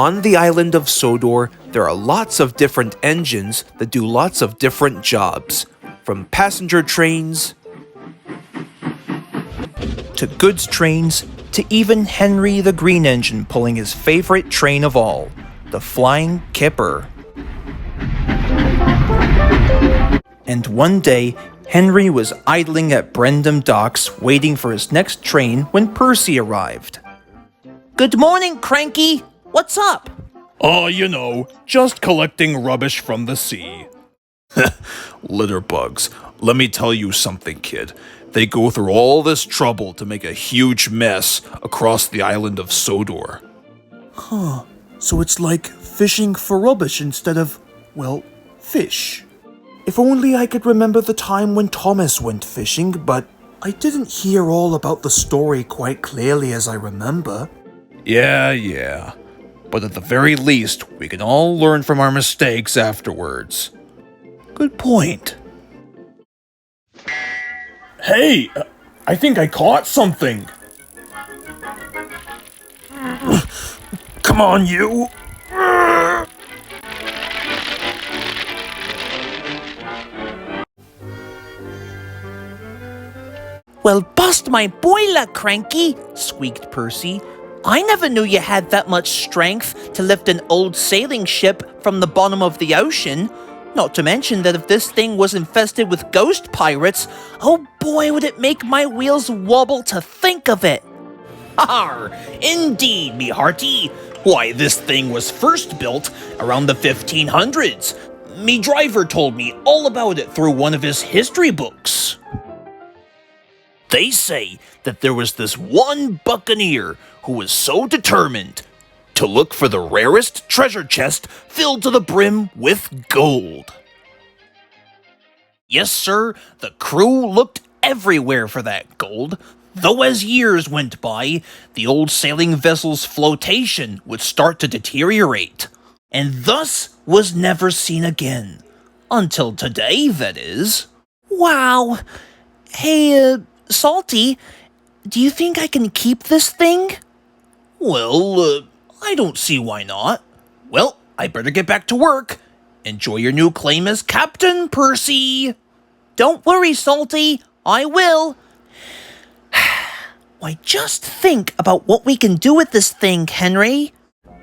On the island of Sodor, there are lots of different engines that do lots of different jobs, from passenger trains to goods trains to even Henry the Green Engine pulling his favorite train of all, the Flying Kipper. And one day, Henry was idling at Brendam Docks waiting for his next train when Percy arrived. Good morning, Cranky! What's up? Just collecting rubbish from the sea. Litterbugs. Let me tell you something, kid. They go through all this trouble to make a huge mess across the island of Sodor. So it's like fishing for rubbish instead of, well, fish. If only I could remember the time when Thomas went fishing, but I didn't hear all about the story quite clearly as I remember. Yeah. But at the very least, we can all learn from our mistakes afterwards. Good point. Hey, I think I caught something. Come on, you! Well, bust my boiler, Cranky, squeaked Percy. I never knew you had that much strength to lift an old sailing ship from the bottom of the ocean. Not to mention that if this thing was infested with ghost pirates, oh boy would it make my wheels wobble to think of it. Arr, indeed, me hearty. Why, this thing was first built around the 1500s. Me driver told me all about it through one of his history books. They say that there was this one buccaneer who was so determined to look for the rarest treasure chest filled to the brim with gold. Yes, sir, the crew looked everywhere for that gold, though as years went by, the old sailing vessel's flotation would start to deteriorate, and thus was never seen again. Until today, that is. Wow. Hey, Salty, do you think I can keep this thing? Well, I don't see why not. Well, I better get back to work. Enjoy your new claim as Captain, Percy. Don't worry, Salty. I will. Why, just think about what we can do with this thing, Henry.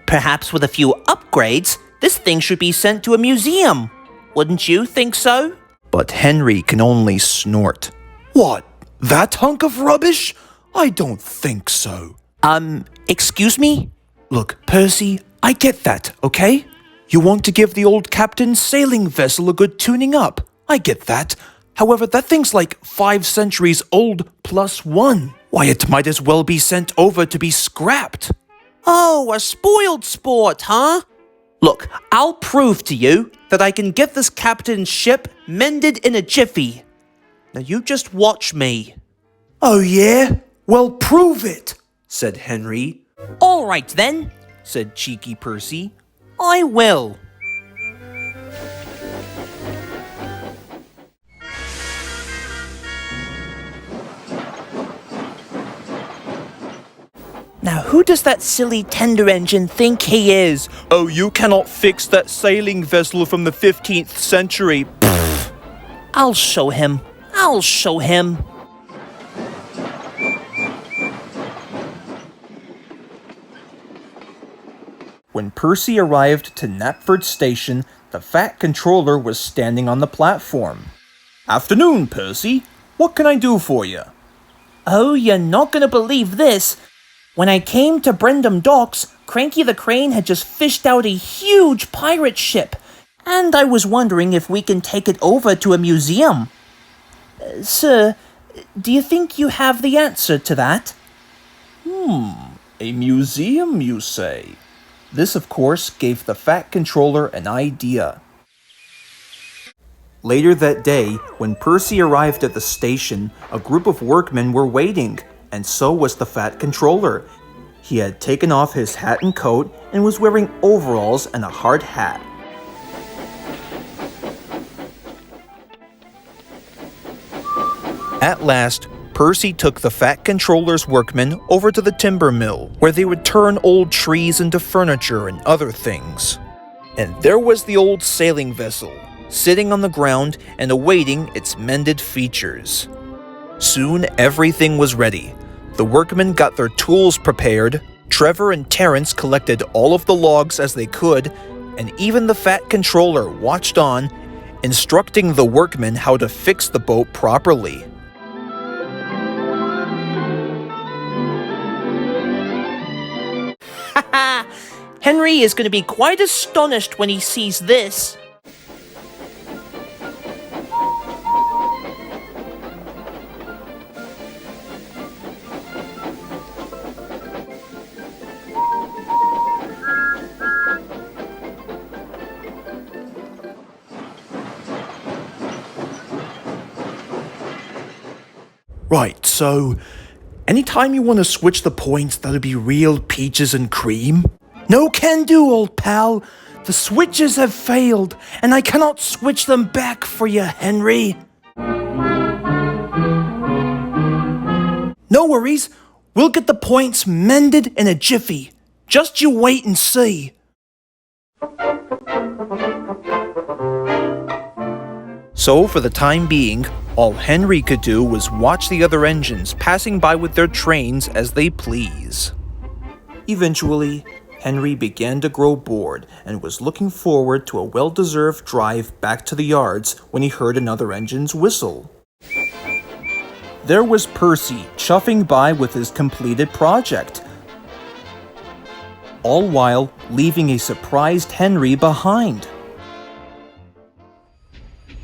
Perhaps with a few upgrades, this thing should be sent to a museum. Wouldn't you think so? But Henry can only snort. What? That hunk of rubbish? I don't think so. Excuse me? Look, Percy, I get that, okay? You want to give the old captain's sailing vessel a good tuning up. I get that. However, that thing's like 5 centuries old plus 1. Why, it might as well be sent over to be scrapped. Oh, a spoiled sport, huh? Look, I'll prove to you that I can get this captain's ship mended in a jiffy. Now you just watch me. Oh yeah? Well, prove it, said Henry. All right then, said cheeky Percy. I will. Now who does that silly tender engine think he is? Oh, you cannot fix that sailing vessel from the 15th century. Pfft. I'll show him. I'll show him. When Percy arrived to Knapford Station, the Fat Controller was standing on the platform. Afternoon, Percy. What can I do for you? Oh, you're not gonna believe this. When I came to Brendam Docks, Cranky the Crane had just fished out a huge pirate ship, and I was wondering if we can take it over to a museum. Sir, do you think you have the answer to that? A museum, you say? This, of course, gave the Fat Controller an idea. Later that day, when Percy arrived at the station, a group of workmen were waiting, and so was the Fat Controller. He had taken off his hat and coat and was wearing overalls and a hard hat. At last, Percy took the Fat Controller's workmen over to the timber mill, where they would turn old trees into furniture and other things. And there was the old sailing vessel, sitting on the ground and awaiting its mended features. Soon everything was ready. The workmen got their tools prepared, Trevor and Terrence collected all of the logs as they could, and even the Fat Controller watched on, instructing the workmen how to fix the boat properly. Haha! Henry is going to be quite astonished when he sees this. Right, so anytime you want to switch the points, that'll be real peaches and cream? No can do, old pal. The switches have failed, and I cannot switch them back for you, Henry. No worries. We'll get the points mended in a jiffy. Just you wait and see. So, for the time being, all Henry could do was watch the other engines passing by with their trains as they please. Eventually, Henry began to grow bored and was looking forward to a well-deserved drive back to the yards when he heard another engine's whistle. There was Percy chuffing by with his completed project, all while leaving a surprised Henry behind.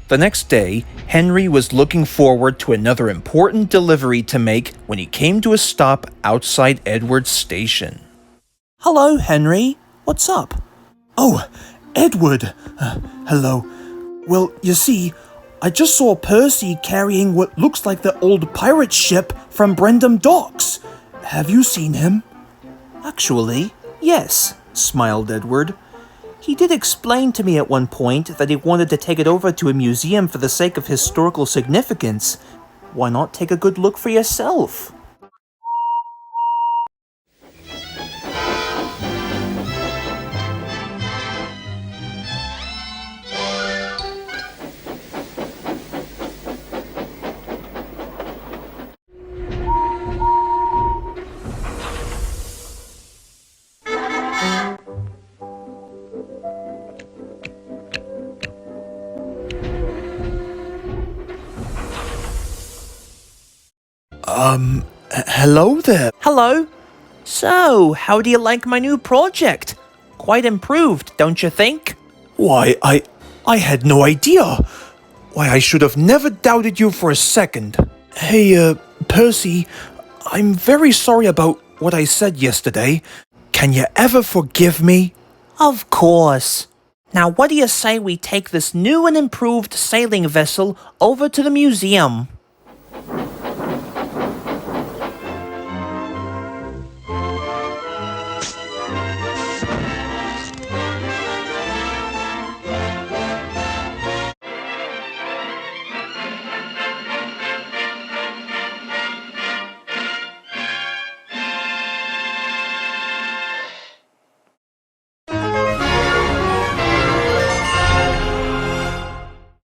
The next day, Henry was looking forward to another important delivery to make when he came to a stop outside Edward's station. Hello, Henry. What's up? Oh, Edward. Hello. Well, you see, I just saw Percy carrying what looks like the old pirate ship from Brendam Docks. Have you seen him? Actually, yes, smiled Edward. He did explain to me at one point that he wanted to take it over to a museum for the sake of historical significance. Why not take a good look for yourself? Hello there. Hello. So, how do you like my new project? Quite improved, don't you think? Why, I had no idea. Why, I should have never doubted you for a second. Hey, Percy, I'm very sorry about what I said yesterday. Can you ever forgive me? Of course. Now, what do you say we take this new and improved sailing vessel over to the museum?